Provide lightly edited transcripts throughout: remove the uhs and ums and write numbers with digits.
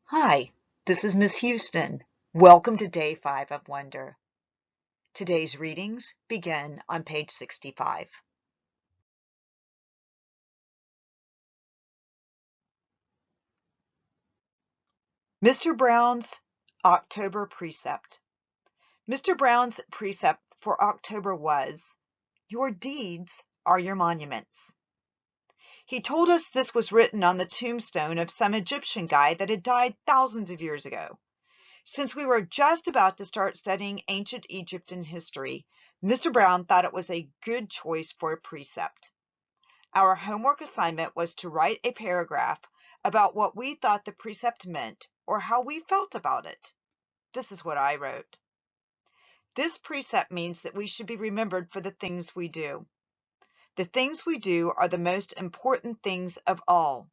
Hi, this is Miss Huston. Welcome to Day 5 of Wonder. Today's readings begin on page 65. Mr. Brown's October Precept. Mr. Brown's precept for October was, "Your deeds are your monuments." He told us this was written on the tombstone of some Egyptian guy that had died thousands of years ago. Since we were just about to start studying ancient Egypt and history, Mr. Brown thought it was a good choice for a precept. Our homework assignment was to write a paragraph about what we thought the precept meant or how we felt about it. This is what I wrote. This precept means that we should be remembered for the things we do. The things we do are the most important things of all.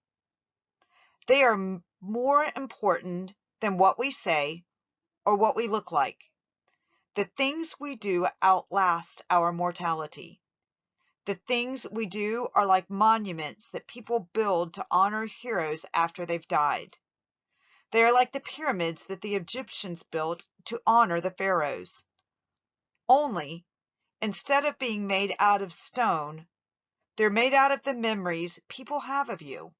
They are more important than what we say or what we look like. The things we do outlast our mortality. The things we do are like monuments that people build to honor heroes after they've died. They are like the pyramids that the Egyptians built to honor the pharaohs. Only, instead of being made out of stone, they're made out of the memories people have of you.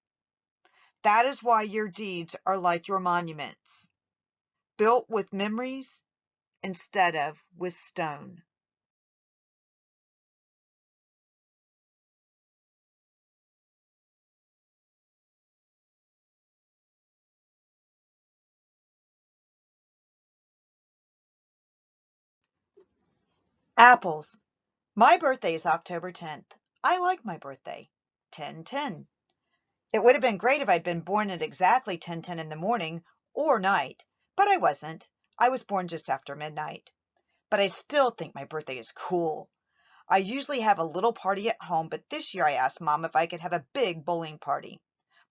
That is why your deeds are like your monuments, built with memories instead of with stone. Apples. My birthday is October 10th. I like my birthday. 10-10. It would have been great if I'd been born at exactly 10:10 in the morning or night, but I wasn't. I was born just after midnight. But I still think my birthday is cool. I usually have a little party at home, but this year I asked Mom if I could have a big bowling party.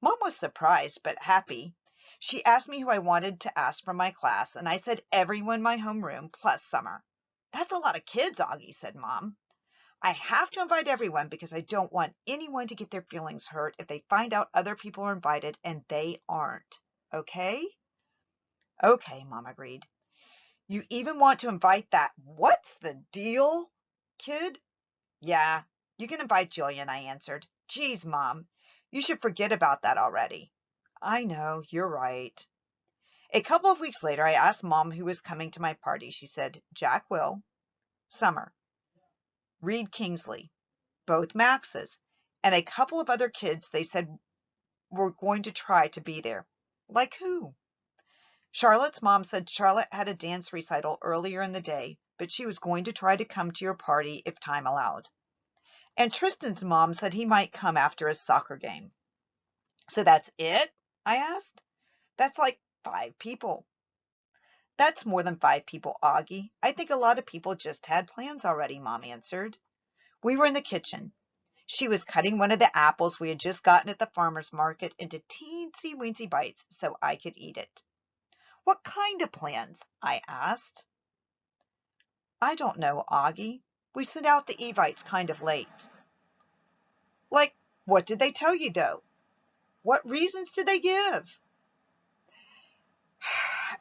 Mom was surprised but happy. She asked me who I wanted to ask from my class, and I said everyone in my homeroom plus Summer. "That's a lot of kids, Augie," said Mom. "I have to invite everyone because I don't want anyone to get their feelings hurt if they find out other people are invited and they aren't. Okay?" "Okay," Mom agreed. "You even want to invite that what's the deal kid?" "Yeah, you can invite Jillian," I answered. "Geez, Mom, you should forget about that already." "I know, you're right." A couple of weeks later, I asked Mom who was coming to my party. She said, "Jack Will, Summer, Reed Kingsley, both Maxes, and a couple of other kids they said were going to try to be there." "Like who?" "Charlotte's mom said Charlotte had a dance recital earlier in the day, but she was going to try to come to your party if time allowed. And Tristan's mom said he might come after his soccer game." "So that's it?" I asked. "That's like 5 people." "That's more than 5 people, Augie. I think a lot of people just had plans already," Mom answered. We were in the kitchen. She was cutting one of the apples we had just gotten at the farmer's market into teensy-weensy bites so I could eat it. "What kind of plans?" I asked. "I don't know, Augie. We sent out the Evites kind of late." "Like, what did they tell you, though? What reasons did they give?"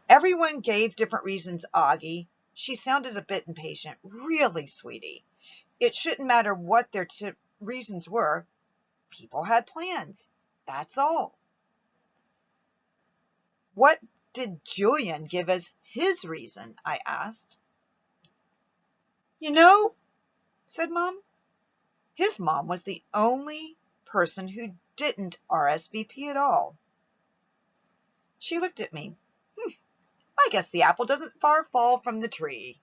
"Everyone gave different reasons, Augie." She sounded a bit impatient. "Really, sweetie, it shouldn't matter what their reasons were. People had plans. That's all." "What did Julian give as his reason?" I asked. "You know," said Mom, "his mom was the only person who didn't RSVP at all." She looked at me. "I guess the apple doesn't far fall from the tree."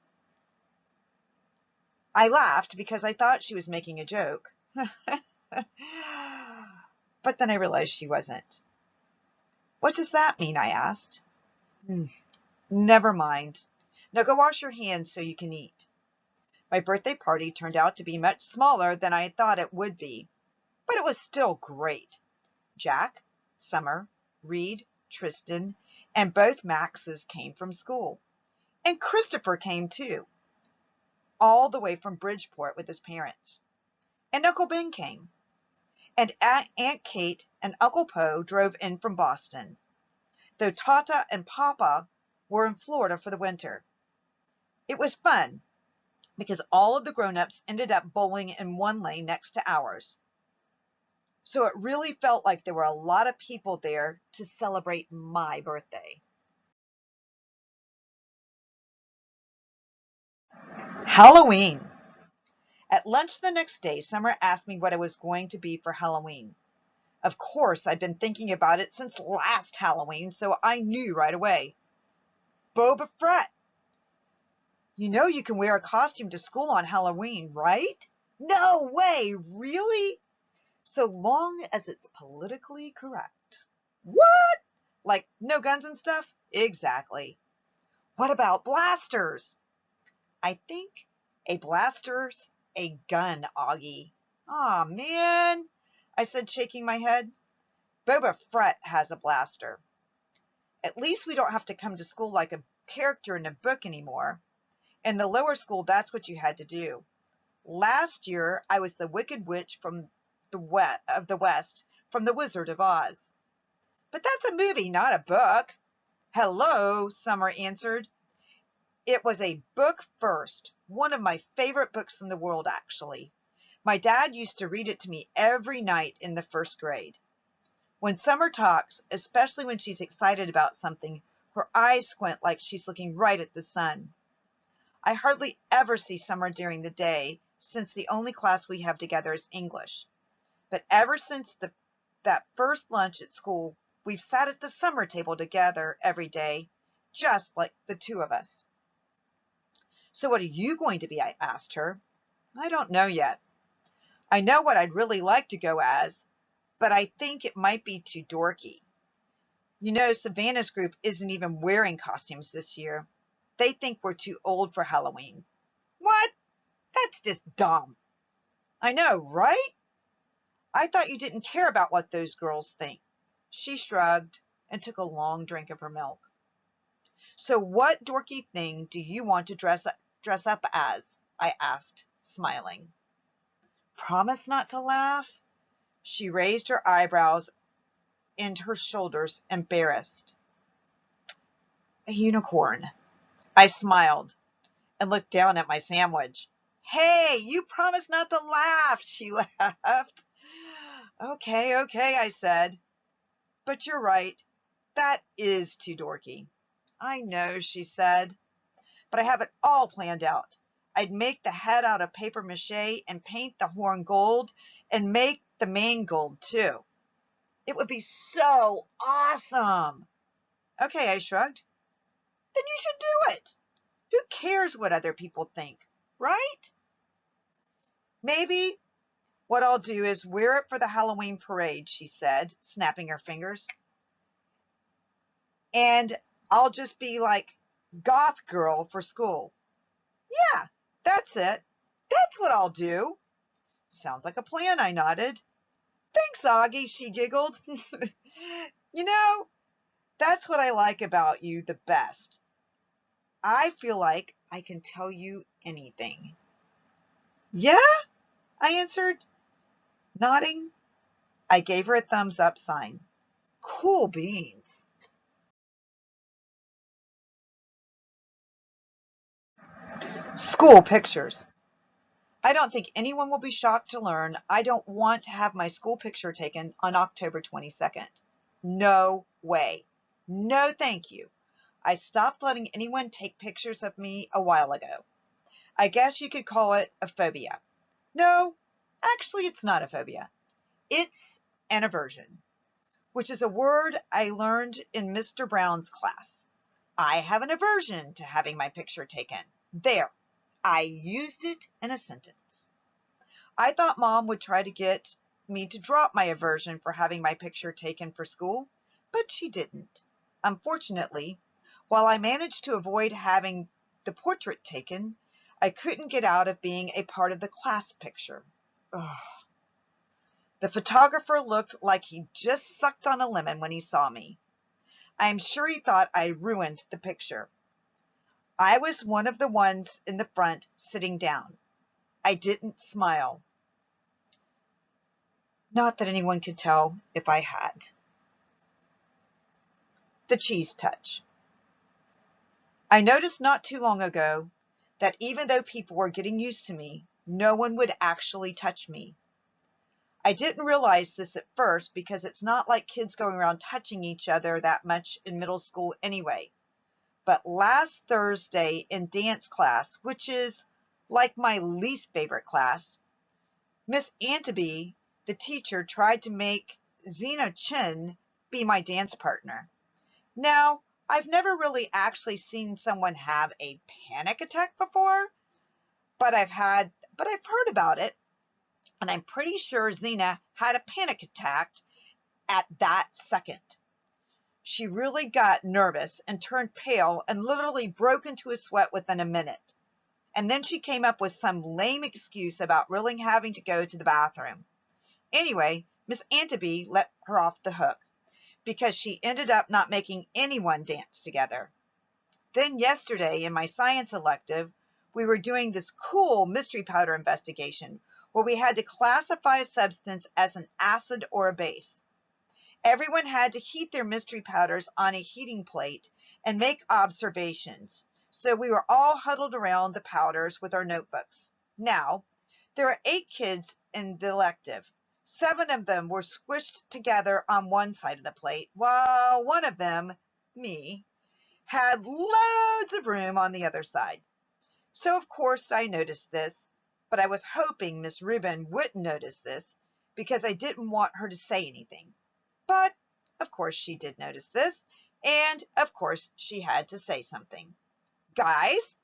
I laughed because I thought she was making a joke. But then I realized she wasn't. "What does that mean?" I asked. "Never mind. Now go wash your hands so you can eat." My birthday party turned out to be much smaller than I had thought it would be, but it was still great. Jack, Summer, Reed, Tristan, and both Maxes came from school. And Christopher came too, all the way from Bridgeport with his parents. And Uncle Ben came. And Aunt Kate and Uncle Poe drove in from Boston. though Tata and Papa were in Florida for the winter. It was fun because all of the grown-ups ended up bowling in one lane next to ours. So it really felt like there were a lot of people there to celebrate my birthday. Halloween. At lunch the next day, Summer asked me what I was going to be for Halloween. Of course, I'd been thinking about it since last Halloween, so I knew right away. Boba Fett. You know you can wear a costume to school on Halloween, right? No way, really? So long as it's politically correct. What? Like no guns and stuff? Exactly. What about blasters? I think a blaster's a gun, Augie. Aw, man, I said, shaking my head. Boba Fett has a blaster. At least we don't have to come to school like a character in a book anymore. In the lower school, that's what you had to do. Last year, I was the Wicked Witch from the West from The Wizard of Oz. But that's a movie, not a book. Hello, Summer answered. It was a book first, one of my favorite books in the world, actually. My dad used to read it to me every night in the first grade. When Summer talks, especially when she's excited about something, her eyes squint like she's looking right at the sun. I hardly ever see Summer during the day, since the only class we have together is English. But ever since that first lunch at school, we've sat at the summer table together every day, just like the two of us. So what are you going to be? I asked her. I don't know yet. I know what I'd really like to go as, but I think it might be too dorky. You know, Savannah's group isn't even wearing costumes this year. They think we're too old for Halloween. What? That's just dumb. I know, right? I thought you didn't care about what those girls think. She shrugged and took a long drink of her milk. So what dorky thing do you want to dress up as? I asked, smiling. Promise not to laugh? She raised her eyebrows and her shoulders, embarrassed. A unicorn. I smiled and looked down at my sandwich. Hey, you promised not to laugh, she laughed. Okay, I said. But you're right. That is too dorky. I know, she said, but I have it all planned out. I'd make the head out of paper mache and paint the horn gold and make the mane gold too. It would be so awesome. Okay, I shrugged. Then you should do it. Who cares what other people think, right? Maybe what I'll do is wear it for the Halloween parade, she said, snapping her fingers. And I'll just be like goth girl for school. Yeah, that's it. That's what I'll do. Sounds like a plan, I nodded. Thanks, Augie, she giggled. You know, that's what I like about you the best. I feel like I can tell you anything. Yeah, I answered, nodding. I gave her a thumbs up sign. Cool beans. School pictures. I don't think anyone will be shocked to learn I don't want to have my school picture taken on October 22nd. No way. No, thank you. I stopped letting anyone take pictures of me a while ago. I guess you could call it a phobia. No, actually, it's not a phobia. It's an aversion, which is a word I learned in Mr. Brown's class. I have an aversion to having my picture taken. There, I used it in a sentence. I thought Mom would try to get me to drop my aversion for having my picture taken for school, but she didn't. Unfortunately, while I managed to avoid having the portrait taken, I couldn't get out of being a part of the class picture. Ugh. The photographer looked like he just sucked on a lemon when he saw me. I am sure he thought I ruined the picture. I was one of the ones in the front sitting down. I didn't smile. Not that anyone could tell if I had. The cheese touch. I noticed not too long ago that even though people were getting used to me, no one would actually touch me. I didn't realize this at first because it's not like kids going around touching each other that much in middle school anyway. But last Thursday in dance class, which is like my least favorite class, Miss Antaby, the teacher, tried to make Zena Chin be my dance partner. Now, I've never really actually seen someone have a panic attack before, but I've heard about it, and I'm pretty sure Zena had a panic attack at that second. She really got nervous and turned pale and literally broke into a sweat within a minute. And then she came up with some lame excuse about really having to go to the bathroom. Anyway, Miss Antaby let her off the hook because she ended up not making anyone dance together. Then yesterday in my science elective, we were doing this cool mystery powder investigation where we had to classify a substance as an acid or a base. Everyone had to heat their mystery powders on a heating plate and make observations. So we were all huddled around the powders with our notebooks. Now, there are 8 kids in the elective. 7 of them were squished together on one side of the plate, while one of them, me, had loads of room on the other side. So of course I noticed this, but I was hoping Miss Rubin wouldn't notice this because I didn't want her to say anything. But of course she did notice this, and of course she had to say something. Guys,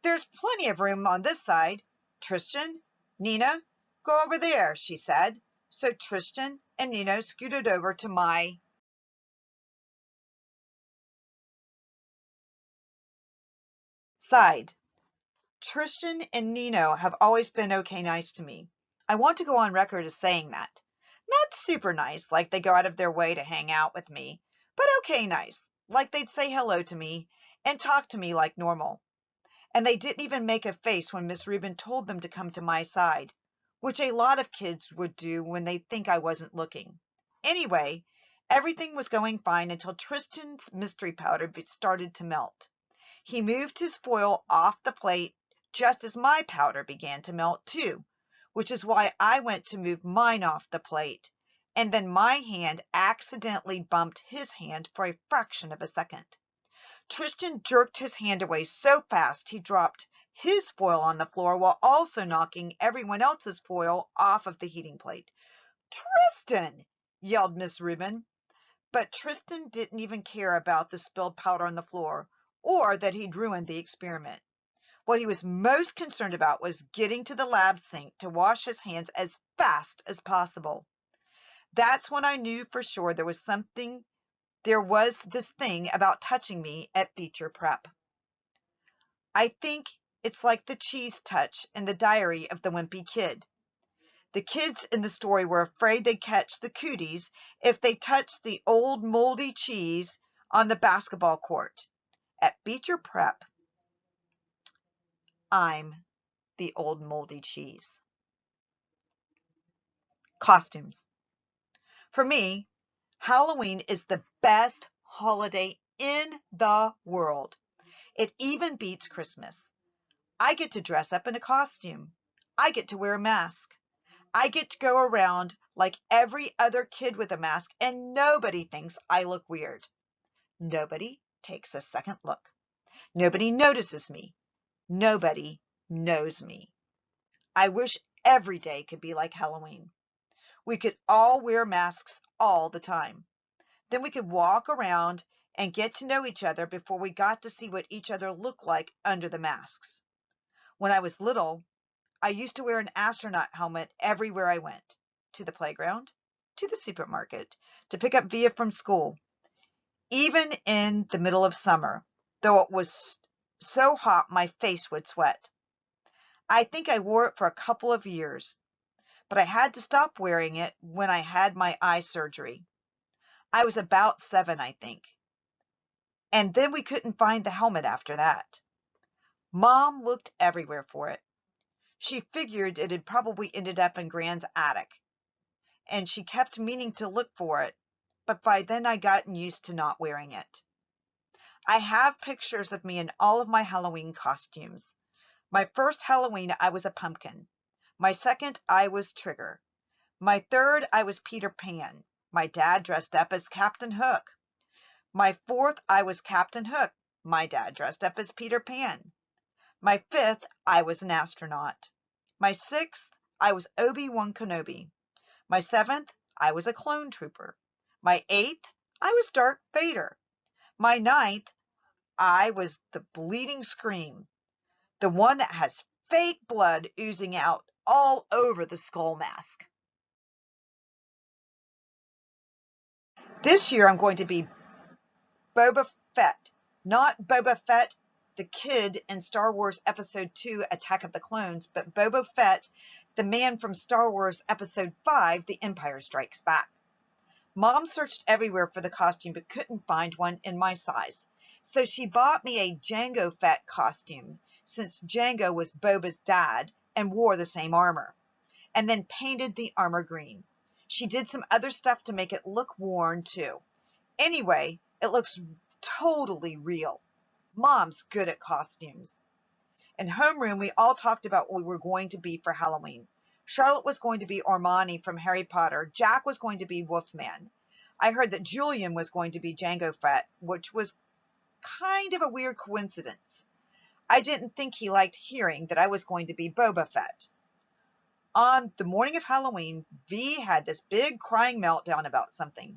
there's plenty of room on this side. Tristan, Nina, go over there, she said. So Tristan and Nina scooted over to my side. Tristan and Nino have always been okay nice to me. I want to go on record as saying that. Not super nice, like they go out of their way to hang out with me, but okay nice, like they'd say hello to me and talk to me like normal. And they didn't even make a face when Miss Rubin told them to come to my side, which a lot of kids would do when they think I wasn't looking. Anyway, everything was going fine until Tristan's mystery powder started to melt. He moved his foil off the plate just as my powder began to melt too, which is why I went to move mine off the plate, and then my hand accidentally bumped his hand for a fraction of a second. Tristan jerked his hand away so fast he dropped his foil on the floor while also knocking everyone else's foil off of the heating plate. "Tristan!" yelled Miss Rubin. But Tristan didn't even care about the spilled powder on the floor or that he'd ruined the experiment. What he was most concerned about was getting to the lab sink to wash his hands as fast as possible. That's when I knew for sure there was this thing about touching me at Beecher Prep. I think it's like the cheese touch in the Diary of the Wimpy Kid. The kids in the story were afraid they'd catch the cooties if they touched the old moldy cheese on the basketball court. At Beecher Prep, I'm the old moldy cheese. Costumes. For me, Halloween is the best holiday in the world. It even beats Christmas. I get to dress up in a costume. I get to wear a mask. I get to go around like every other kid with a mask, and nobody thinks I look weird. Nobody takes a second look. Nobody notices me. Nobody knows me. I wish every day could be like Halloween. We could all wear masks all the time. Then we could walk around and get to know each other before we got to see what each other looked like under the masks. When I was little, I used to wear an astronaut helmet everywhere I went. To the playground, to the supermarket, to pick up Via from school. Even in the middle of summer, though it was so hot my face would sweat. I think I wore it for a couple of years, but I had to stop wearing it when I had my eye surgery. I was about 7, I think. And then we couldn't find the helmet after that. Mom looked everywhere for it. She figured it had probably ended up in Gran's attic, and she kept meaning to look for it, but by then I'd gotten used to not wearing it. I have pictures of me in all of my Halloween costumes. My first Halloween, I was a pumpkin. My second, I was Trigger. My third, I was Peter Pan. My dad dressed up as Captain Hook. My fourth, I was Captain Hook. My dad dressed up as Peter Pan. My fifth, I was an astronaut. My sixth, I was Obi-Wan Kenobi. My seventh, I was a clone trooper. My eighth, I was Darth Vader. My ninth, I was the Bleeding Scream, the one that has fake blood oozing out all over the skull mask. This year I'm going to be Boba Fett, not Boba Fett, the kid in Star Wars Episode 2, Attack of the Clones, but Boba Fett, the man from Star Wars Episode 5, The Empire Strikes Back. Mom searched everywhere for the costume but couldn't find one in my size. So she bought me a Jango Fett costume, since Jango was Boba's dad and wore the same armor, and then painted the armor green. She did some other stuff to make it look worn too. Anyway, it looks totally real. Mom's good at costumes. In homeroom, we all talked about what we were going to be for Halloween. Charlotte was going to be Ormani from Harry Potter. Jack was going to be Wolfman. I heard that Julian was going to be Jango Fett, which was kind of a weird coincidence. I didn't think he liked hearing that I was going to be Boba Fett. On the morning of Halloween, V had this big crying meltdown about something.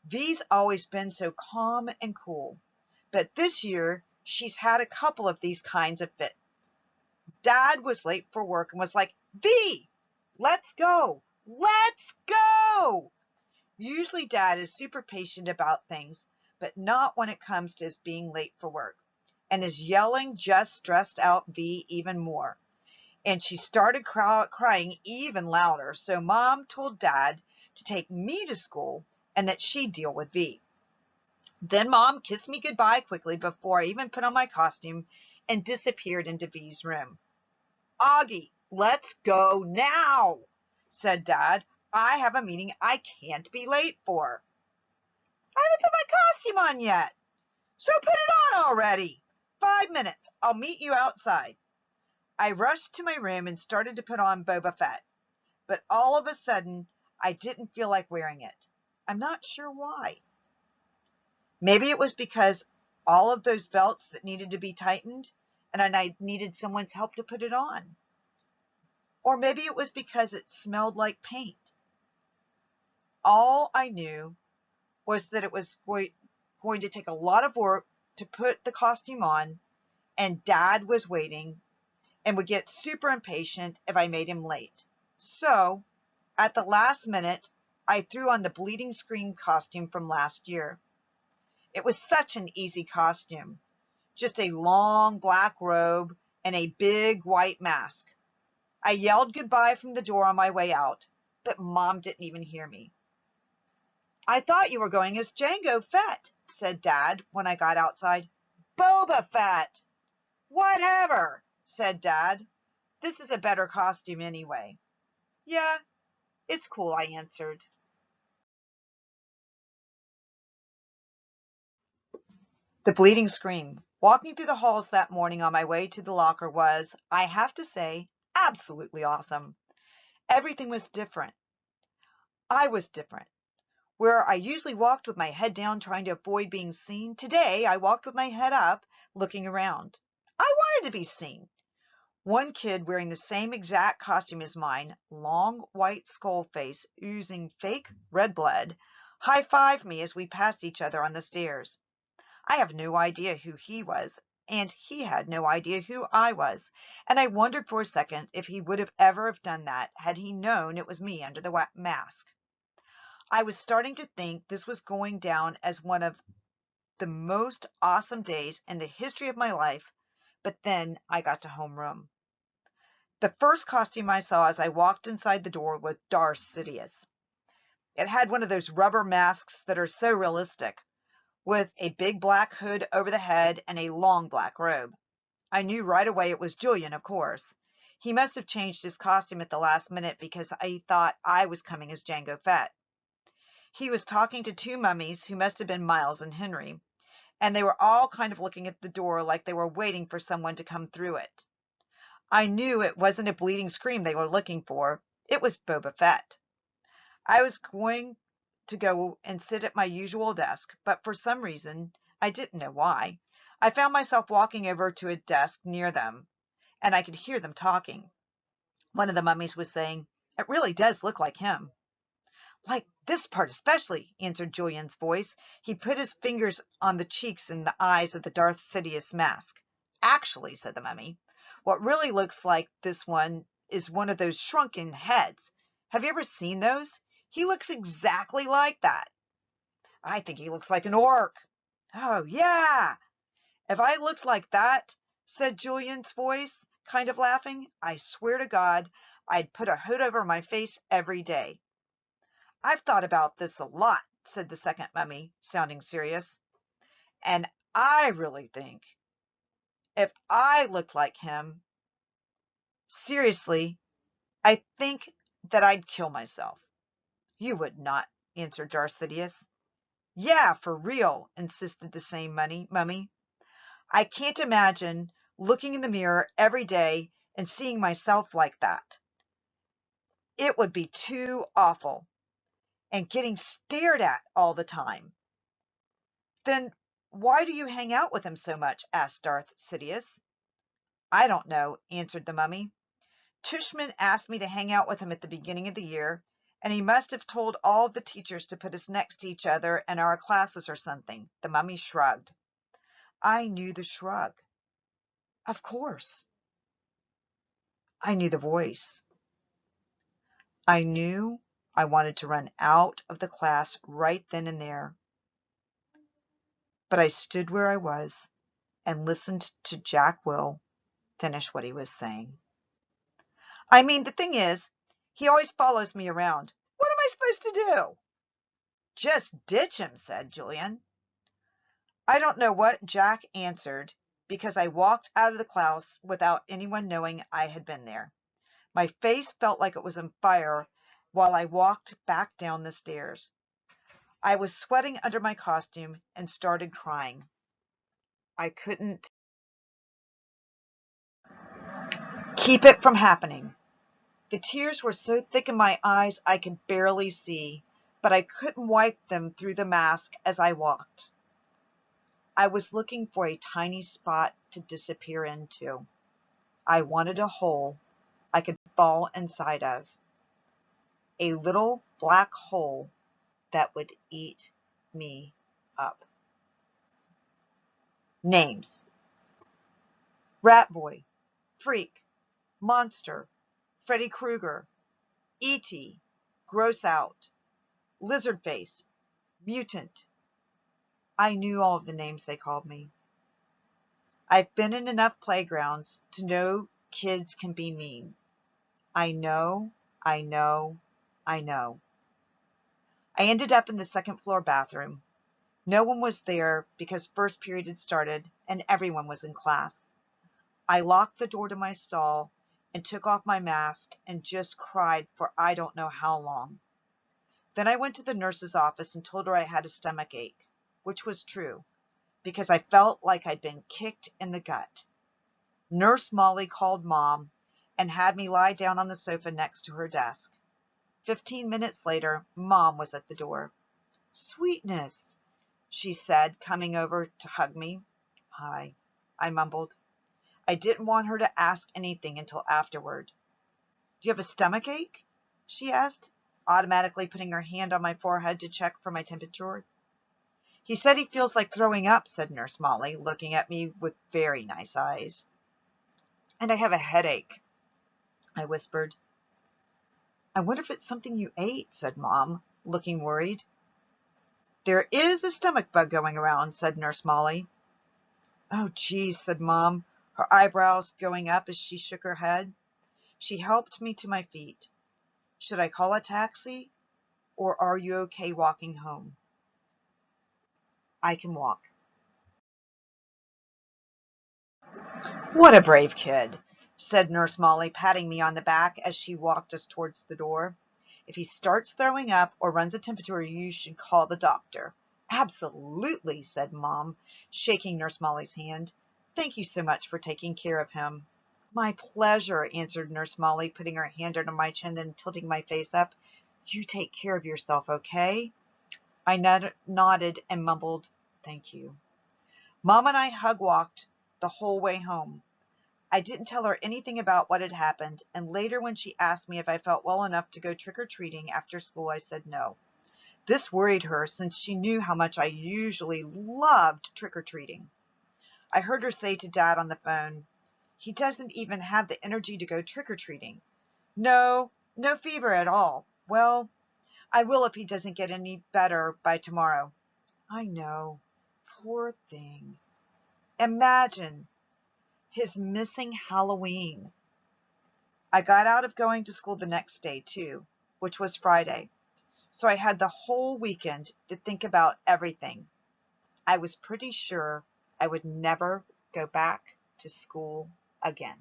V's always been so calm and cool, but this year she's had a couple of these kinds of fits. Dad was late for work and was like, V, let's go. Let's go. Usually Dad is super patient about things, but not when it comes to his being late for work. And his yelling just stressed out V even more. And she started crying even louder. So Mom told Dad to take me to school and that she'd deal with V. Then Mom kissed me goodbye quickly before I even put on my costume and disappeared into V's room. Augie, let's go now, said Dad. I have a meeting I can't be late for. I haven't put my costume on yet. So put it on already. 5 minutes. I'll meet you outside. I rushed to my room and started to put on Boba Fett. But all of a sudden, I didn't feel like wearing it. I'm not sure why. Maybe it was because all of those belts that needed to be tightened and I needed someone's help to put it on. Or maybe it was because it smelled like paint. All I knew was that it was going to take a lot of work to put the costume on, and Dad was waiting and would get super impatient if I made him late. So, at the last minute, I threw on the Bleeding Scream costume from last year. It was such an easy costume. Just a long black robe and a big white mask. I yelled goodbye from the door on my way out, but Mom didn't even hear me. I thought you were going as Jango Fett, said Dad when I got outside. Boba Fett! Whatever, said Dad. This is a better costume anyway. Yeah, it's cool, I answered. The Bleeding Scream. Walking through the halls that morning on my way to the locker was, I have to say, absolutely awesome. Everything was different. I was different. Where I usually walked with my head down trying to avoid being seen, today I walked with my head up, looking around. I wanted to be seen. One kid wearing the same exact costume as mine, long white skull face oozing fake red blood, high-fived me as we passed each other on the stairs. I have no idea who he was, and he had no idea who I was, and I wondered for a second if he would have ever done that had he known it was me under the mask. I was starting to think this was going down as one of the most awesome days in the history of my life, but then I got to homeroom. The first costume I saw as I walked inside the door was Darth Sidious. It had one of those rubber masks that are so realistic, with a big black hood over the head and a long black robe. I knew right away it was Julian, of course. He must have changed his costume at the last minute because I thought I was coming as Jango Fett. He was talking to two mummies who must have been Miles and Henry, and they were all kind of looking at the door like they were waiting for someone to come through it. I knew it wasn't a bleeding scream they were looking for. It was Boba Fett. I was going to go and sit at my usual desk, but for some reason, I didn't know why, I found myself walking over to a desk near them, and I could hear them talking. One of the mummies was saying, "It really does look like him." "Like this part especially," answered Julian's voice. He put his fingers on the cheeks and the eyes of the Darth Sidious mask. "Actually," said the mummy, "what really looks like this one is one of those shrunken heads. Have you ever seen those? He looks exactly like that." "I think he looks like an orc." "Oh, yeah. If I looked like that," said Julian's voice, kind of laughing, "I swear to God, I'd put a hood over my face every day." "I've thought about this a lot," said the second mummy, sounding serious. "And I really think if I looked like him, seriously, I think that I'd kill myself." "You would not," answered Darth Sidious. "Yeah, for real," insisted the same mummy. "I can't imagine looking in the mirror every day and seeing myself like that. It would be too awful. And getting stared at all the time." "Then why do you hang out with him so much?" asked Darth Sidious. "I don't know," answered the mummy. "Tushman asked me to hang out with him at the beginning of the year, and he must have told all of the teachers to put us next to each other in our classes or something." The mummy shrugged. I knew the shrug. Of course. I knew the voice. I knew I wanted to run out of the class right then and there, but I stood where I was and listened to Jack Will finish what he was saying. "I mean, the thing is, he always follows me around. What am I supposed to do?" "Just ditch him," said Julian. I don't know what Jack answered because I walked out of the class without anyone knowing I had been there. My face felt like it was on fire while I walked back down the stairs. I was sweating under my costume and started crying. I couldn't keep it from happening. The tears were so thick in my eyes I could barely see, but I couldn't wipe them through the mask as I walked. I was looking for a tiny spot to disappear into. I wanted a hole I could fall inside of. A little black hole that would eat me up. Names: Rat Boy, Freak, Monster, Freddy Krueger, E.T., Gross Out, Lizard Face, Mutant. I knew all of the names they called me. I've been in enough playgrounds to know kids can be mean. I know, I know, I know. I ended up in the second floor bathroom. No one was there because first period had started and everyone was in class. I locked the door to my stall and took off my mask and just cried for I don't know how long. Then I went to the nurse's office and told her I had a stomach ache, which was true, because I felt like I'd been kicked in the gut. Nurse Molly called Mom and had me lie down on the sofa next to her desk. 15 minutes later, Mom was at the door. "Sweetness," she said, coming over to hug me. "Hi," I mumbled. I didn't want her to ask anything until afterward. "You have a stomach ache?" she asked, automatically putting her hand on my forehead to check for my temperature. "He said he feels like throwing up," said Nurse Molly, looking at me with very nice eyes. "And I have a headache," I whispered. "I wonder if it's something you ate," said Mom, looking worried. "There is a stomach bug going around," said Nurse Molly. "Oh, geez," said Mom, her eyebrows going up as she shook her head. She helped me to my feet. "Should I call a taxi, or are you okay walking home?" "I can walk." "What a brave kid," said Nurse Molly, patting me on the back as she walked us towards the door. If he starts throwing up or runs a temperature, you should call the doctor. Absolutely, said Mom, shaking Nurse Molly's hand. Thank you so much for taking care of him. My pleasure, answered Nurse Molly, putting her hand under my chin and tilting my face up. You take care of yourself, okay? I nodded and mumbled, thank you. Mom and I hug walked the whole way home. I didn't tell her anything about what had happened, and later when she asked me if I felt well enough to go trick-or-treating after school, I said no. This worried her since she knew how much I usually loved trick-or-treating. I heard her say to Dad on the phone, he doesn't even have the energy to go trick-or-treating. No fever at all. Well, I will if he doesn't get any better by tomorrow. I know. Poor thing. Imagine his missing Halloween. I got out of going to school the next day, too, which was Friday. So I had the whole weekend to think about everything. I was pretty sure I would never go back to school again.